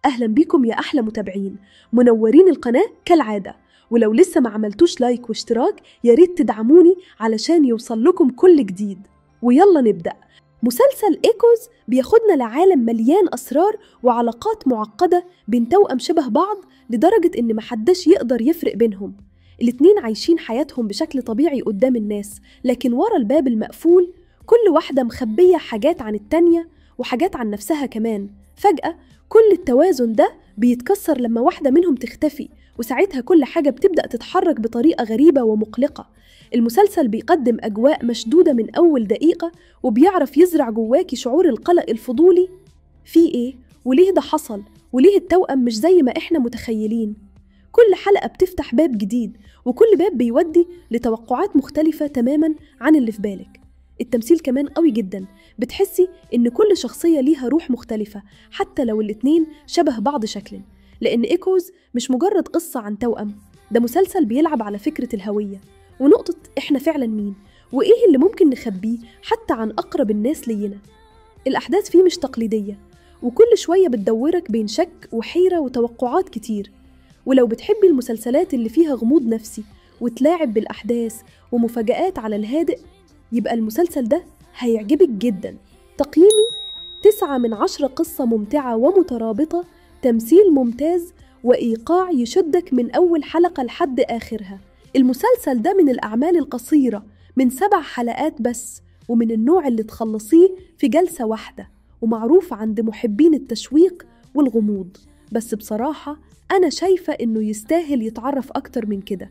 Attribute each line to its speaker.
Speaker 1: أهلا بيكم يا أحلى متابعين، منورين القناة كالعادة. ولو لسه ما عملتوش لايك واشتراك ياريت تدعموني علشان يوصل لكم كل جديد. ويلا نبدأ. مسلسل إيكوز بياخدنا لعالم مليان أسرار وعلاقات معقدة بين توأم شبه بعض لدرجة إن محدش يقدر يفرق بينهم. الاتنين عايشين حياتهم بشكل طبيعي قدام الناس، لكن ورا الباب المقفول كل واحدة مخبية حاجات عن التانية وحاجات عن نفسها كمان. فجأة كل التوازن ده بيتكسر لما واحدة منهم تختفي، وساعتها كل حاجة بتبدأ تتحرك بطريقة غريبة ومقلقة. المسلسل بيقدم أجواء مشدودة من أول دقيقة، وبيعرف يزرع جواكي شعور القلق الفضولي. في إيه؟ وليه ده حصل؟ وليه التوأم مش زي ما إحنا متخيلين؟ كل حلقة بتفتح باب جديد، وكل باب بيودي لتوقعات مختلفة تماماً عن اللي في بالك. التمثيل كمان قوي جدا، بتحسي إن كل شخصية ليها روح مختلفة حتى لو الاتنين شبه بعض شكلا. لأن إيكوز مش مجرد قصة عن توأم، ده مسلسل بيلعب على فكرة الهوية ونقطة إحنا فعلا مين وإيه اللي ممكن نخبيه حتى عن أقرب الناس لينا. الأحداث فيه مش تقليدية، وكل شوية بتدورك بين شك وحيرة وتوقعات كتير. ولو بتحبي المسلسلات اللي فيها غموض نفسي وتلاعب بالأحداث ومفاجآت على الهادئ، يبقى المسلسل ده هيعجبك جدا. تقييمي 9/10، قصة ممتعة ومترابطة، تمثيل ممتاز، وإيقاع يشدك من أول حلقة لحد آخرها. المسلسل ده من الأعمال القصيرة، من 7 حلقات بس، ومن النوع اللي تخلصيه في جلسة واحدة، ومعروف عند محبين التشويق والغموض. بس بصراحة أنا شايفة إنه يستاهل يتعرف أكتر من كده.